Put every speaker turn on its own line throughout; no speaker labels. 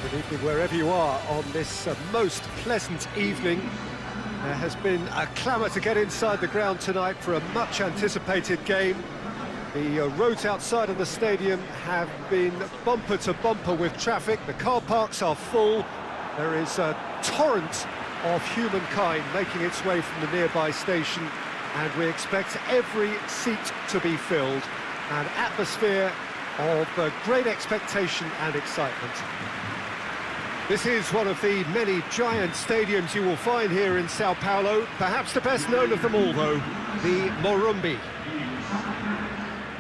Good evening wherever you are on this most pleasant evening. There has been a clamour to get inside the ground tonight for a much anticipated game. The roads outside of the stadium have been bumper to bumper with traffic. The car parks are full. There is a torrent of humankind making its way from the nearby station, and we expect every seat to be filled. An atmosphere of great expectation and excitement. This is one of the many giant stadiums you will find here in Sao Paulo. Perhaps the best known of them all, though, the Morumbi.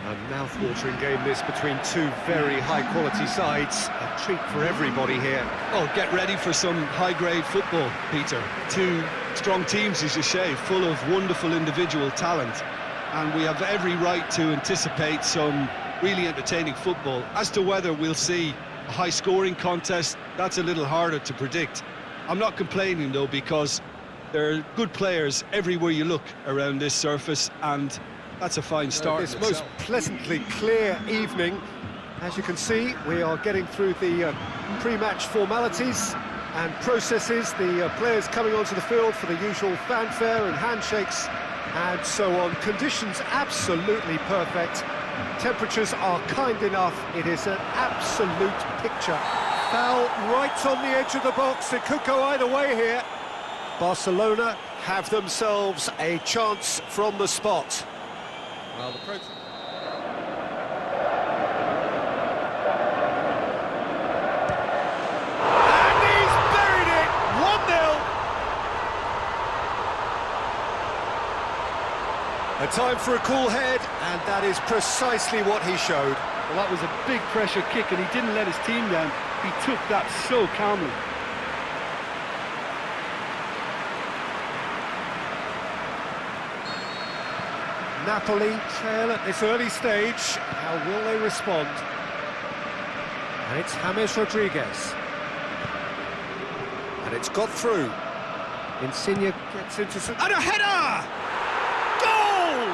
A mouth-watering game this between two very high-quality sides. A treat for everybody here.
Oh, get ready for some high-grade football, Peter. Two strong teams, as you say, full of wonderful individual talent. And we have every right to anticipate some really entertaining football. As to whether we'll see a high-scoring contest, that's a little harder to predict. I'm not complaining, though, because there are good players everywhere you look around this surface, and that's a fine start.
This most pleasantly clear evening. As you can see, we are getting through the pre-match formalities and processes. The players coming onto the field for the usual fanfare and handshakes and so on. Conditions absolutely perfect. Temperatures are kind enough. It is an absolute picture. Foul right on the edge of the box. It could go either way here. Barcelona have themselves a chance from the spot. Well, the process. And he's buried it! 1-0. A time for a cool head, and that is precisely what he showed.
Well, that was a big pressure kick, and he didn't let his team down. He took that so calmly.
Napoli trail at this early stage. How will they respond? And it's James Rodriguez. And it's got through. Insigne gets into some... And a header! Goal!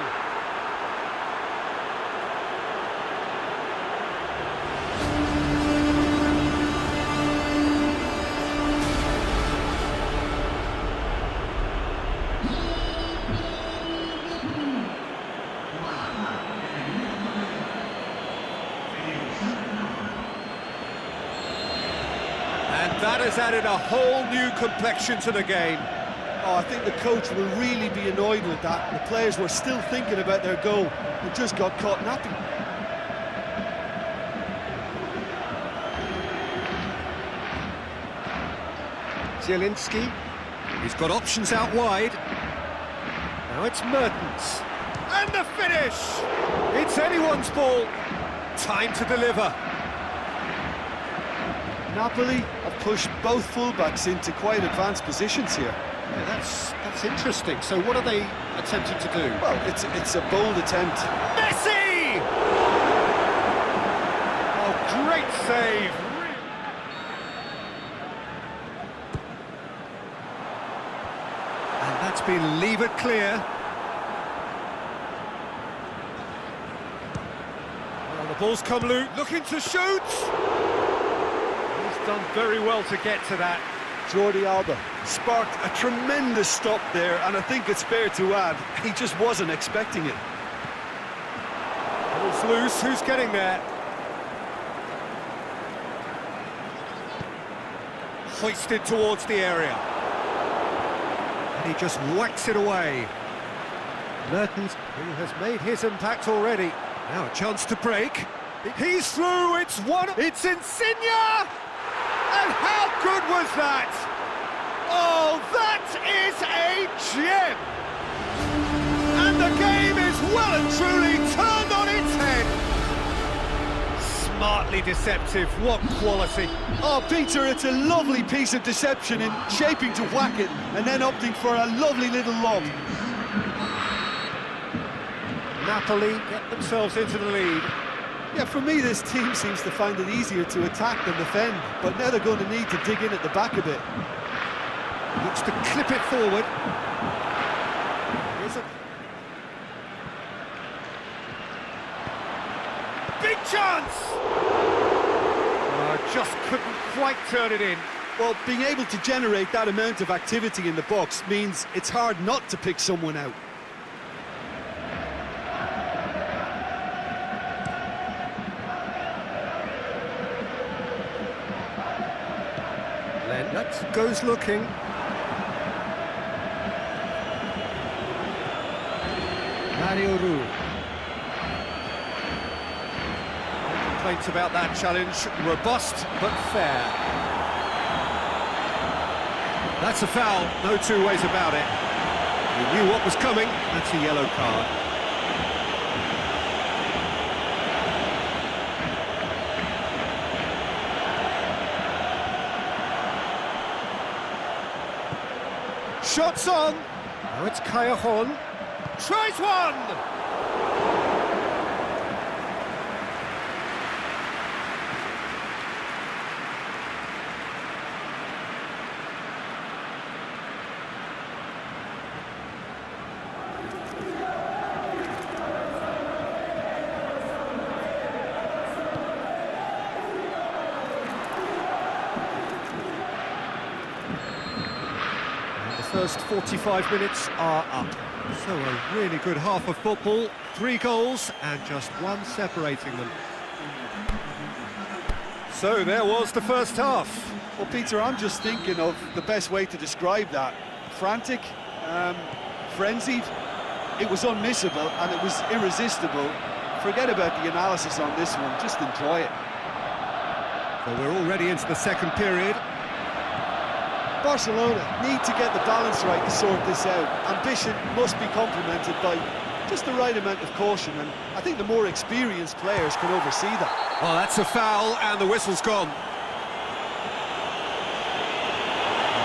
And that has added a whole new complexion to the game.
Oh, I think the coach will really be annoyed with that. The players were still thinking about their goal and just got caught napping.
Zielinski, he's got options out wide. Now it's Mertens. And the finish! It's anyone's ball. Time to deliver.
Napoli have pushed both fullbacks into quite advanced positions here.
Yeah, that's interesting. So what are they attempting to do?
Well, it's a bold attempt.
Messi! Oh, great save! And that's been levered clear. Well, the ball's come loose, looking to shoot! He's done very well to get to that.
Jordi Alba sparked a tremendous stop there, and I think it's fair to add, he just wasn't expecting it.
Ball's loose, who's getting there? Hoisted towards the area. And he just whacks it away. Mertens, who has made his impact already. Now a chance to break. He's through, it's one, it's Insigne! And how good was that? Oh, that is a gem! And the game is well and truly turned on its head. Smartly deceptive, what quality.
Oh, Peter, it's a lovely piece of deception in shaping to whack it and then opting for a lovely little lob.
Napoli get themselves into the lead.
Yeah, for me, this team seems to find it easier to attack than defend, but now they're going to need to dig in at the back a bit.
Looks to clip it forward. Here's a big chance! just couldn't quite turn it in.
Well, being able to generate that amount of activity in the box means it's hard not to pick someone out.
Linep goes looking. Mario Rui. No complaints about that challenge. Robust, but fair. That's a foul, no two ways about it. He knew what was coming, that's a yellow card. Shots on! Now it's Callejon. Tries one! First 45 minutes are up. So a really good half of football, 3 goals and just one separating them. So there was the first half.
Well, Peter, I'm just thinking of the best way to describe that. Frantic, frenzied, it was unmissable and it was irresistible. Forget about the analysis on this one, just enjoy it.
So we're already into the second period.
Barcelona need to get the balance right to sort this out. Ambition must be complemented by just the right amount of caution, and I think the more experienced players can oversee that.
Oh, that's a foul, and the whistle's gone.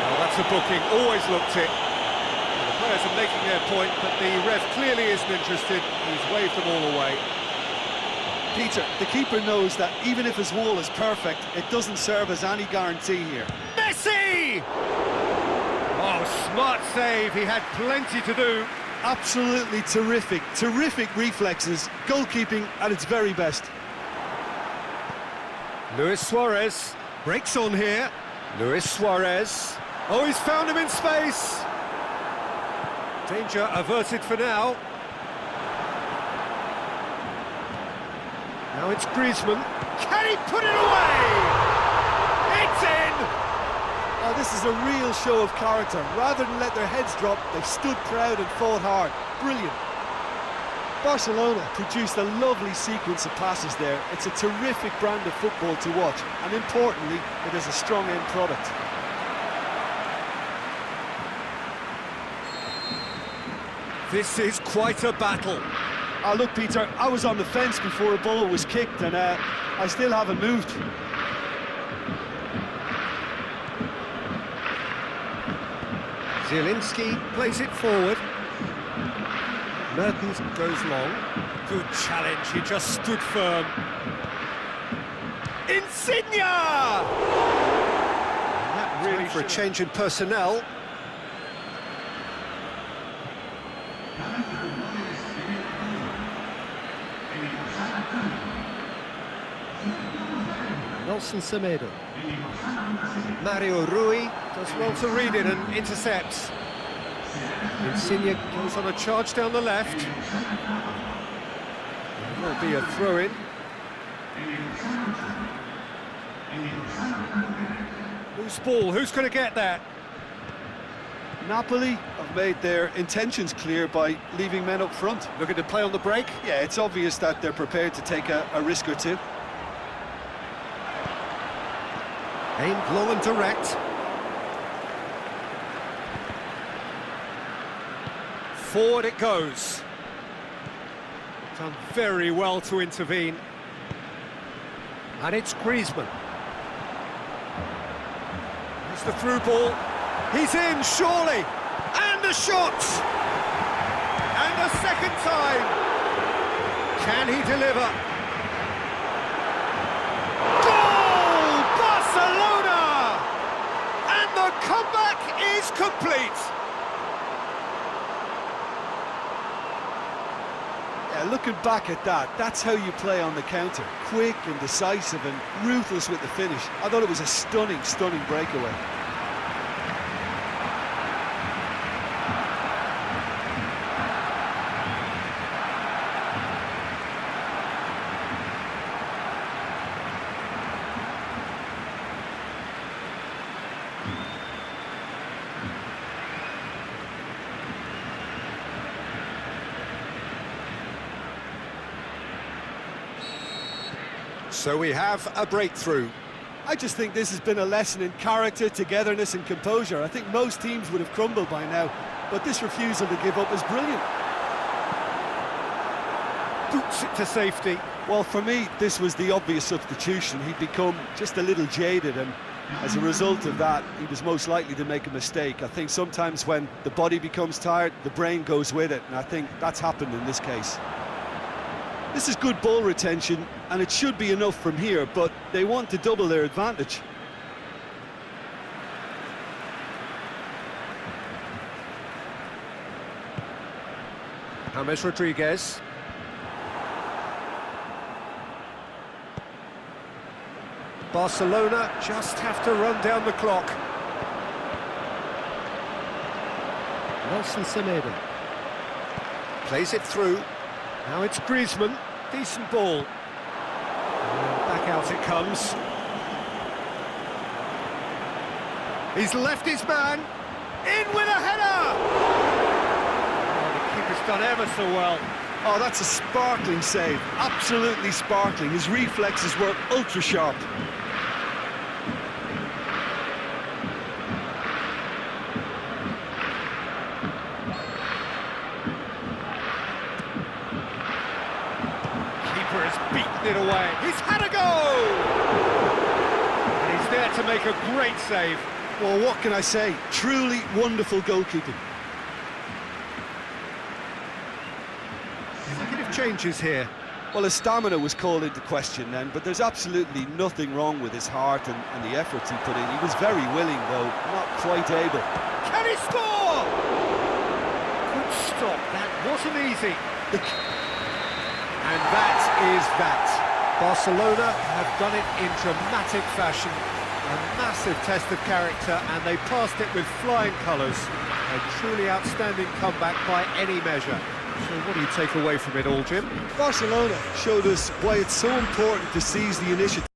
Oh, that's a booking, always looked it. The players are making their point, but the ref clearly isn't interested. He's waved them all away.
Peter, the keeper knows that even if his wall is perfect, it doesn't serve as any guarantee here.
Messi! Oh, smart save, he had plenty to do.
Absolutely terrific reflexes, goalkeeping at its very best.
Luis Suarez breaks on here. Luis Suarez. Oh, he's found him in space. Danger averted for now. Now it's Griezmann. Can he put it away? It's in!
Oh, this is a real show of character. Rather than let their heads drop, they stood proud and fought hard. Brilliant. Barcelona produced a lovely sequence of passes there. It's a terrific brand of football to watch, and importantly, it is a strong end product.
This is quite a battle.
Oh, look, Peter, I was on the fence before a ball was kicked, and I still haven't moved.
Zielinski plays it forward. Mertens goes long. Good challenge, he just stood firm. Insigne! That really for a change in personnel. Nelson Semedo. Mario Rui does well to read it and intercepts. Insigne goes on a charge down the left. There will be a throw-in. Loose ball, who's going to get that?
Napoli have made their intentions clear by leaving men up front.
Looking to play on the break?
Yeah, it's obvious that they're prepared to take a risk or two.
Aimed low and direct. Forward it goes. Done very well to intervene. And it's Griezmann. There's the through ball. He's in, surely. And the shot! And the second time. Can he deliver? Goal! Barcelona! And the comeback is complete.
Yeah, looking back at that, that's how you play on the counter. Quick and decisive and ruthless with the finish. I thought it was a stunning, stunning breakaway.
So we have a breakthrough.
I just think this has been a lesson in character, togetherness and composure. I think most teams would have crumbled by now, but this refusal to give up is brilliant.
Boots it to safety.
Well, for me, this was the obvious substitution. He'd become just a little jaded, and as a result of that, he was most likely to make a mistake. I think sometimes when the body becomes tired, the brain goes with it, and I think that's happened in this case. This is good ball retention, and it should be enough from here, but they want to double their advantage.
James Rodriguez. Barcelona just have to run down the clock. Nelson Semedo plays it through. Now it's Griezmann, decent ball. And back out it comes. He's left his man, in with a header! Oh, the keeper's done ever so well.
Oh, that's a sparkling save, absolutely sparkling. His reflexes were ultra sharp.
Beaten it away. He's had a go! And he's there to make a great save.
Well, what can I say? Truly wonderful goalkeeping.
Negative changes here.
Well, his stamina was called into question then, but there's absolutely nothing wrong with his heart and the efforts he put in. He was very willing, though, not quite able.
Can he score? Good stop. That wasn't easy. And that is that. Barcelona have done it in dramatic fashion. A massive test of character, and they passed it with flying colours. A truly outstanding comeback by any measure. So what do you take away from it all, Jim?
Barcelona showed us why it's so important to seize the initiative.